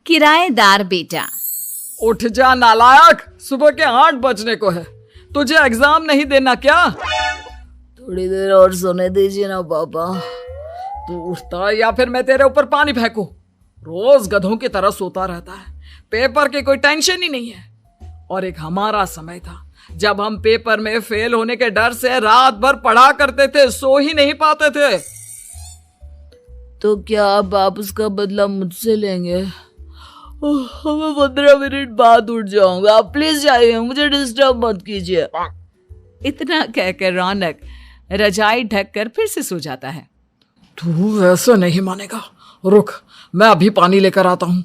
किराएदार बेटा। उठ जा नालायक, सुबह के 8 बजने को है। तुझे एग्जाम नहीं देना क्या? थोड़ी देर और सोने दीजिए ना पापा। तू उठता या फिर मैं तेरे ऊपर पानी फेंकूं? रोज गधों की तरह सोता रहता है, पेपर की कोई टेंशन ही नहीं है। और एक हमारा समय था जब हम पेपर में फेल होने के डर से रात भर पढ़ा करते थे, सो ही नहीं पाते थे। तो क्या अब आप उसका बदला मुझसे लेंगे? मैं 15 मिनट बाद उठ जाऊंगा, आप प्लीज जाइए, मुझे डिस्टर्ब मत कीजिए। इतना कहकर रौनक रजाई ढककर फिर से सो जाता है। तू वैसे नहीं मानेगा, रुक मैं अभी पानी लेकर आता हूं।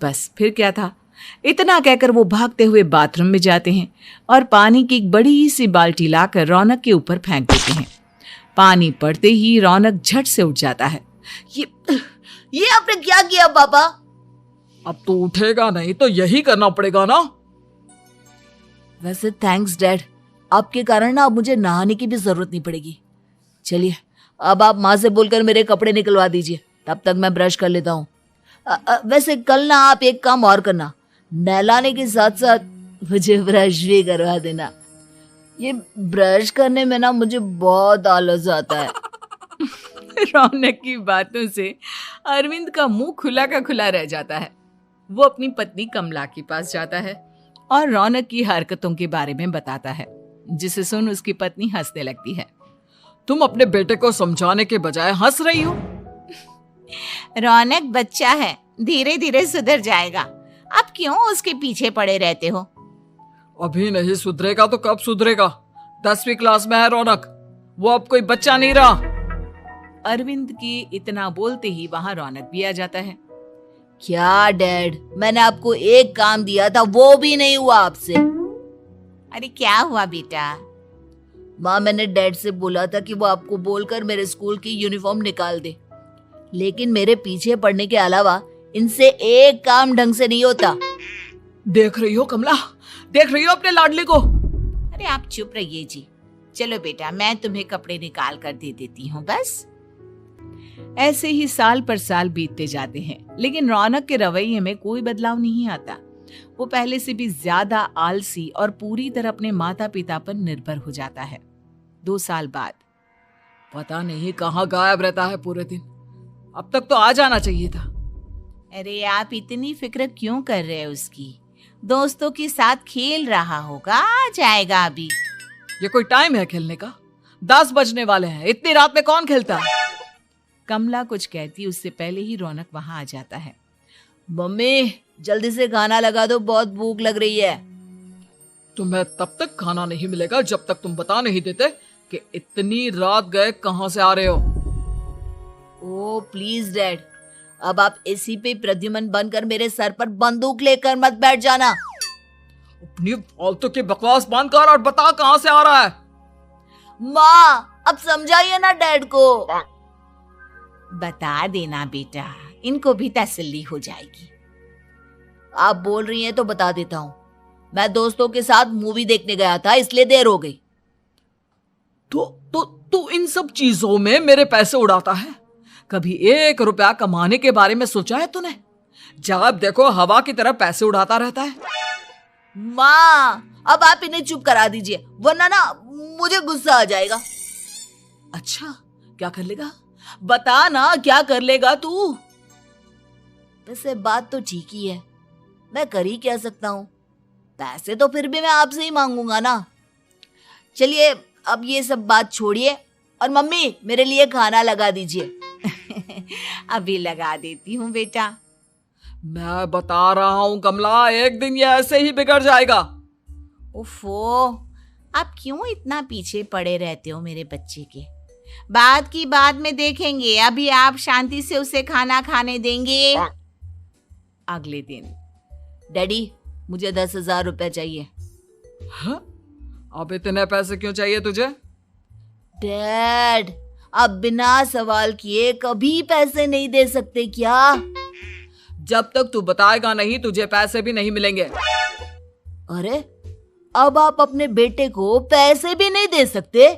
बस फिर क्या था, इतना कहकर वो भागते हुए बाथरूम में जाते हैं और पानी की एक बड़ी सी बाल्टी लाकर रौनक के ऊपर फेंक देते हैं। पानी पड़ते ही रौनक झट से उठ जाता है। ये आपने क्या किया पापा? अब तो उठेगा नहीं तो यही करना पड़ेगा ना। वैसे थैंक्स डैड, आपके कारण ना अब मुझे नहाने की भी जरूरत नहीं पड़ेगी। चलिए अब आप माँ से बोलकर मेरे कपड़े निकलवा दीजिए, तब तक मैं ब्रश कर लेता हूँ। वैसे कल ना आप एक काम और करना, नहलाने के साथ साथ मुझे ब्रश भी करवा देना। ये ब्रश करने में ना मुझे बहुत आलस आता है। रौनक की बातों से अरविंद का मुंह खुला का खुला रह जाता है। वो अपनी पत्नी कमला के पास जाता है और रौनक की हरकतों के बारे में बताता है, जिसे सुन उसकी पत्नी हंसने लगती है। तुम अपने बेटे को समझाने के बजाय हंस रही हो। रौनक बच्चा है, धीरे धीरे सुधर जाएगा, आप क्यों उसके पीछे पड़े रहते हो? अभी नहीं सुधरेगा तो कब सुधरेगा? 10वीं क्लास में है रौनक, वो अब कोई बच्चा नहीं रहा। अरविंद की इतना बोलते ही वहां रौनक भी आ जाता है। क्या डैड, मैंने आपको एक काम दिया था, वो भी नहीं हुआ आपसे। अरे क्या हुआ बेटा? माँ, मैंने डैड से बोला था कि वो आपको बोलकर मेरे स्कूल की यूनिफॉर्म निकाल दे, लेकिन मेरे पीछे पड़ने के अलावा इनसे एक काम ढंग से नहीं होता। देख रही हो कमला, देख रही हो अपने लाडले को? अरे आप चुप रहिए जी। चलो बेटा, मैं तुम्हें कपड़े निकाल कर दे देती हूँ। बस ऐसे ही साल पर साल बीतते जाते हैं, लेकिन रौनक के रवैये में कोई बदलाव नहीं आता। वो पहले से भी ज्यादा आलसी और पूरी तरह अपने माता पिता पर निर्भर हो जाता है। 2 साल बाद पता नहीं कहाँ गायब रहता है पूरे दिन, अब तक तो आ जाना चाहिए था। अरे आप इतनी फिक्र क्यों कर रहे हैं उसकी? दोस्तों के साथ खेल रहा होगा, आ जाएगा अभी। ये कोई टाइम है खेलने का? 10 बजने वाले हैं, इतनी रात में कौन खेलता है? कमला कुछ कहती उससे पहले ही रौनक वहां आ जाता है। मम्मी जल्दी से खाना लगा दो, बहुत भूख लग रही है। तुम्हें तब तक खाना नहीं मिलेगा जब तक तुम बता नहीं देते कि इतनी रात गए कहां से आ रहे हो। ओ प्लीज डैड, अब आप एसी पे प्रद्युमन बनकर मेरे सर पर बंदूक लेकर मत बैठ जाना। अपनी फालतू की बकवास बंद कर और बता कहां से आ रहा है। माँ अब समझाइए ना डैड को। बता देना बेटा, इनको भी तसल्ली हो जाएगी। आप बोल रही हैं तो बता देता हूँ, मैं दोस्तों के साथ मूवी देखने गया था, इसलिए देर हो गई। तो इन सब चीजों में मेरे पैसे उड़ाता है। कभी 1 रुपया कमाने के बारे में सोचा है तूने? जब देखो हवा की तरह पैसे उड़ाता रहता है। माँ अब आप इन्हें चुप करा दीजिए, वरना ना मुझे गुस्सा आ जाएगा। अच्छा क्या कर लेगा? बता ना क्या कर लेगा तू? वैसे बात तो ठीक ही है, मैं कर ही क्या सकता हूँ। पैसे तो फिर भी मैं आपसे ही मांगूंगा ना। चलिए अब ये सब बात छोड़िए और मम्मी मेरे लिए खाना लगा दीजिए। अभी लगा देती हूँ बेटा। मैं बता रहा हूँ कमला, एक दिन ये ऐसे ही बिगड़ जाएगा। ओफो, आप क्यों इतना पीछे पड़े रहते हो मेरे बच्चे के? बाद की बात में देखेंगे, अभी आप शांति से उसे खाना खाने देंगे। अगले दिन डैडी मुझे 10,000 रुपए चाहिए। हाँ? अब इतने पैसे क्यों चाहिए तुझे? डैड आप बिना सवाल किए कभी पैसे नहीं दे सकते क्या? जब तक तू बताएगा नहीं तुझे पैसे भी नहीं मिलेंगे। अरे अब आप अपने बेटे को पैसे भी नहीं दे सकते?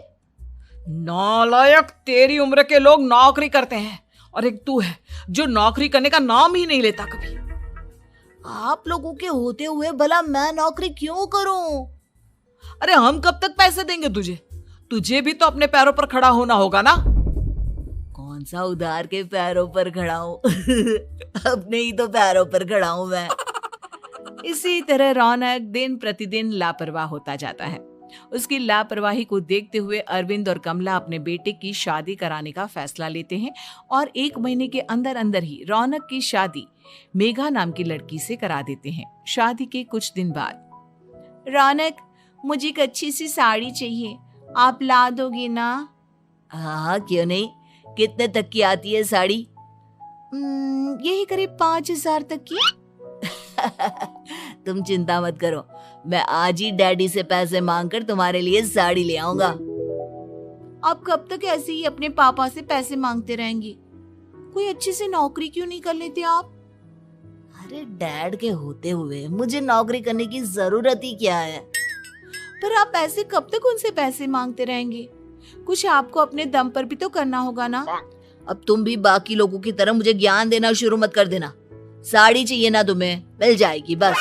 नालायक, तेरी उम्र के लोग नौकरी करते हैं और एक तू है जो नौकरी करने का नाम ही नहीं लेता कभी। आप लोगों के होते हुए भला मैं नौकरी क्यों करूं? अरे हम कब तक पैसे देंगे तुझे? तुझे भी तो अपने पैरों पर खड़ा होना होगा ना। कौन सा उधार के पैरों पर खड़ा हूं? अपने ही तो पैरों पर खड़ा हूं मैं। इसी तरह रौनक दिन प्रतिदिन लापरवाह होता जाता है। उसकी लापरवाही को देखते हुए अरविंद और कमला अपने बेटे की शादी कराने का फैसला लेते हैं और 1 महीने के अंदर अंदर ही रौनक की शादी मेघा नाम की लड़की से करा देते हैं। शादी के कुछ दिन बाद, रौनक, मुझे एक अच्छी सी साड़ी चाहिए, आप ला दोगे ना? हाँ, क्यों नहीं। कितने तक की आती है साड़ी? यही करीब 5,000 तक की। तुम चिंता मत करो, मैं आज ही डैडी से पैसे मांगकर तुम्हारे लिए साड़ी ले आऊंगा। आप कब तक ऐसे ही अपने पापा से पैसे मांगते रहेंगे? कोई अच्छी सी नौकरी क्यों नहीं कर लेते आप? अरे डैड के होते हुए मुझे नौकरी करने की जरूरत ही क्या है? पर आप ऐसे कब तक उनसे पैसे मांगते रहेंगे? कुछ आपको अपने दम पर भी तो करना होगा ना। अब तुम भी बाकी लोगों की तरह मुझे ज्ञान देना शुरू मत कर देना। साड़ी चाहिए ना तुम्हें, मिल जाएगी बस।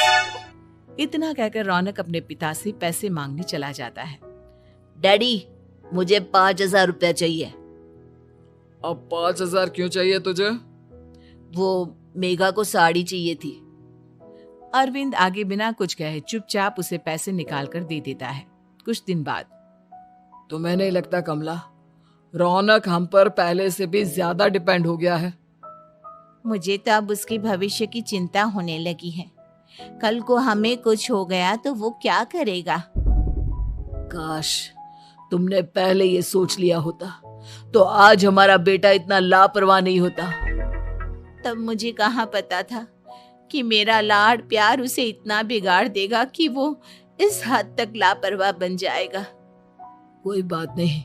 इतना कहकर रौनक अपने पिता से पैसे मांगने चला जाता है। डैडी, मुझे 5,000 रुपया चाहिए। अब 5,000 क्यों चाहिए तुझे? वो मेघा को साड़ी चाहिए थी। अरविंद आगे बिना कुछ कहे चुपचाप उसे पैसे निकाल कर दे देता है। कुछ दिन बाद, तुम्हें नहीं लगता कमला, रौनक हम पर पहले से भी ज्यादा डिपेंड हो गया है? मुझे तो अब उसके भविष्य की चिंता होने लगी है। कल को हमें कुछ हो गया तो वो क्या करेगा? काश तुमने पहले ये सोच लिया होता तो आज हमारा बेटा इतना लापरवाह नहीं होता। तब मुझे कहाँ पता था कि मेरा लाड प्यार उसे इतना बिगाड़ देगा कि वो इस हद तक लापरवाह बन जाएगा। कोई बात नहीं,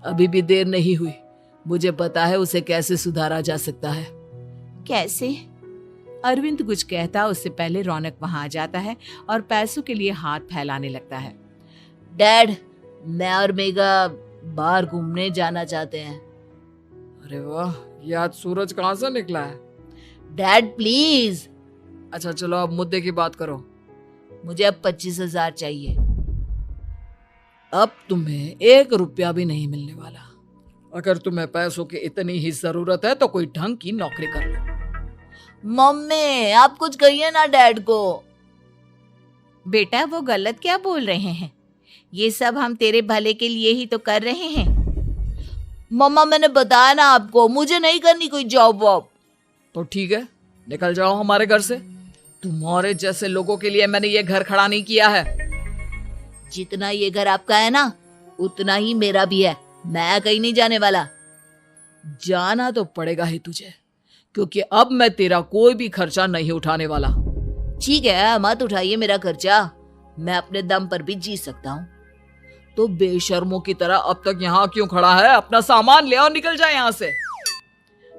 अभी भी देर नहीं हुई। मुझे पता है उसे कैसे सुधारा जा सकता है। कैसे? अरविंद कुछ कहता उससे पहले रौनक वहां आ जाता है और पैसों के लिए हाथ फैलाने लगता है। डैड, मैं और मेघा बाहर घूमने जाना चाहते हैं। अरे वाह, ये आज सूरज कहाँ से निकला है? Dad please. अच्छा चलो अब मुद्दे की बात करो। मुझे अब 25,000 चाहिए। अब तुम्हें 1 रुपया भी नहीं मिलने वाला। अगर तुम्हें पैसों की इतनी ही जरूरत है तो कोई ढंग की नौकरी कर लो। मम्मी, आप कुछ कहिए ना डैड को। बेटा, वो गलत क्या बोल रहे हैं? ये सब हम तेरे भले के लिए ही तो कर रहे हैं। मम्मा, मैंने बताया ना आपको, मुझे नहीं करनी कोई जॉब वॉब। तो ठीक है, निकल जाओ हमारे घर से। तुम्हारे जैसे लोगों के लिए मैंने ये घर खड़ा नहीं किया है। जितना ये घर आपका है ना, उतना ही मेरा भी है। मैं कहीं नहीं जाने वाला। जाना तो पड़ेगा ही तुझे, क्योंकि अब मैं तेरा कोई भी खर्चा नहीं उठाने वाला। ठीक है, मत उठाइए मेरा खर्चा, मैं अपने दम पर भी जी सकता हूँ। तो बेशर्मों की तरह अब तक यहाँ क्यों खड़ा है? अपना सामान ले और निकल जाए यहाँ से।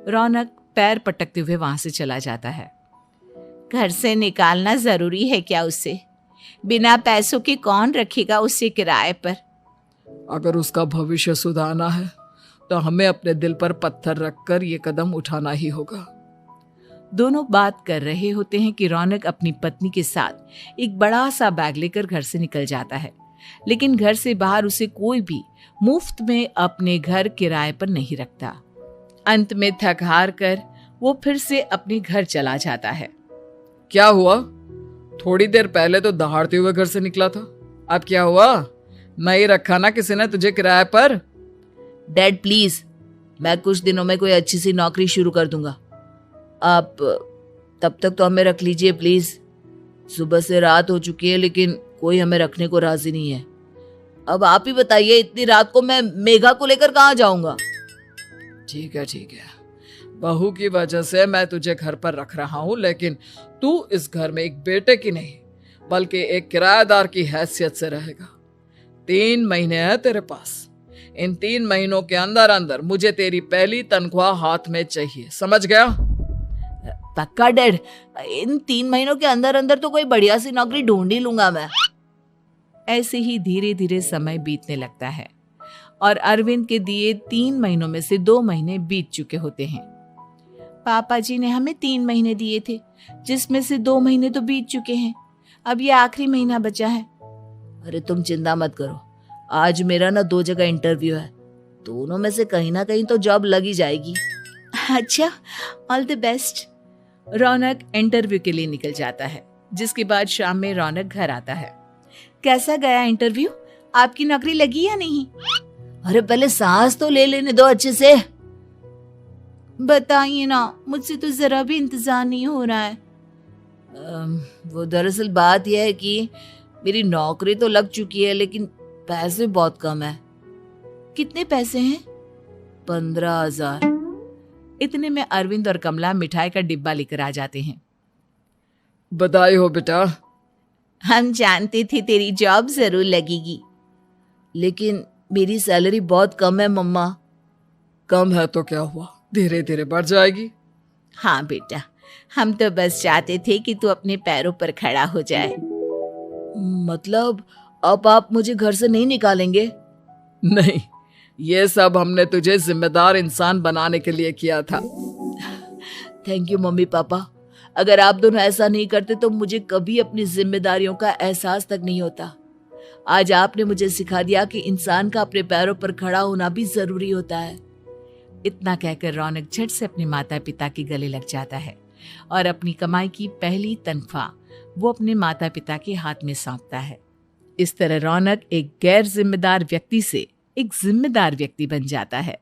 रौनक पैर पटकते हुए वहां से चला जाता है। घर से निकालना जरूरी है क्या उसे? बिना पैसों के कौन रखेगा उसे किराए पर? अगर उसका भविष्य सुधारना है तो हमें अपने दिल पर पत्थर रखकर ये कदम उठाना ही होगा। दोनों बात कर रहे होते हैं कि रौनक अपनी पत्नी के साथ एक बड़ा सा बैग लेकर घर से निकल जाता है, लेकिन घर से बाहर उसे कोई भी मुफ्त में अपने घर किराए पर नहीं रखता। अंत में थक हार कर वो फिर से अपने घर चला जाता है। क्या हुआ? थोड़ी देर पहले तो दहाड़ते हुए घर से निकला था, अब क्या हुआ? नहीं रखा ना किसी ने तुझे किराए पर? डैड प्लीज, मैं कुछ दिनों में कोई अच्छी सी नौकरी शुरू कर दूंगा। आप तब तक तो हमें रख लीजिए प्लीज। सुबह से रात हो चुकी है लेकिन कोई हमें रखने को राजी नहीं है। अब आप ही बताइए, इतनी रात को मैं मेघा को लेकर कहाँ जाऊंगा? ठीक है, बहू की वजह से मैं तुझे घर पर रख रहा हूँ, लेकिन तू इस घर में एक बेटे की नहीं बल्कि एक किराएदार की हैसियत से रहेगा। 3 महीने हैं तेरे पास। इन 3 महीनों के अंदर अंदर मुझे तेरी पहली तनख्वाह हाथ में चाहिए, समझ गया? पक्का डैड, इन 3 महीनों के अंदर अंदर तो कोई बढ़िया सी नौकरी ढूंढ ही लूंगा मैं। ऐसे ही धीरे धीरे समय बीतने लगता है और अरविंद के दिए 3 महीनों में से 2 महीने बीत चुके होते हैं। पापा जी ने हमें 3 महीने दिए थे, जिसमें से 2 महीने तो बीत चुके हैं। अब ये आखिरी महीना बचा है। अरे तुम चिंता मत करो, आज मेरा ना 2 जगह इंटरव्यू है, दोनों में से कहीं ना कहीं तो जॉब लगी जाएगी। अच्छा, all the best. Raunak interview के लिए निकल जाता है, जिसके बाद शाम में रौनक घर आता है। कैसा गया इंटरव्यू? आपकी नौकरी लगी या नहीं? अरे पहले सांस तो ले लेने दो अच्छे से। बताइए ना, मुझसे तो जरा भी इंतजार नहीं हो रहा है। वो दरअसल बात यह है कि मेरी नौकरी तो लग चुकी है, लेकिन पैसे बहुत कम है। कितने पैसे हैं? 15,000। इतने में अरविंद और कमला मिठाई का डिब्बा लेकर आ जाते हैं। बधाई हो बेटा। हम जानते थे तेरी जॉब जरूर लगेगी। लेकिन मेरी सैलरी बहुत कम है मम्मा। कम है तो क्या हुआ, धीरे धीरे बढ़ जाएगी। हाँ बेटा, हम तो बस चाहते थे कि तू अपने पैरों पर खड़ा हो जाए। मतलब अब आप मुझे घर से नहीं निकालेंगे? नहीं, ये सब हमने तुझे जिम्मेदार इंसान बनाने के लिए किया था। Thank you mummy papa. अगर आप दोनों ऐसा नहीं करते तो मुझे कभी अपनी जिम्मेदारियों का एहसास तक नहीं होता। आज आपने मुझे सिखा दिया कि इंसान का अपने पैरों पर खड़ा होना भी जरूरी होता है। इतना कहकर रौनक झट से अपने माता पिता के गले लग जाता है और अपनी कमाई की पहली तनख्वाह वो अपने माता पिता के हाथ में सौंपता है। इस तरह रौनक एक गैर जिम्मेदार व्यक्ति से एक जिम्मेदार व्यक्ति बन जाता है।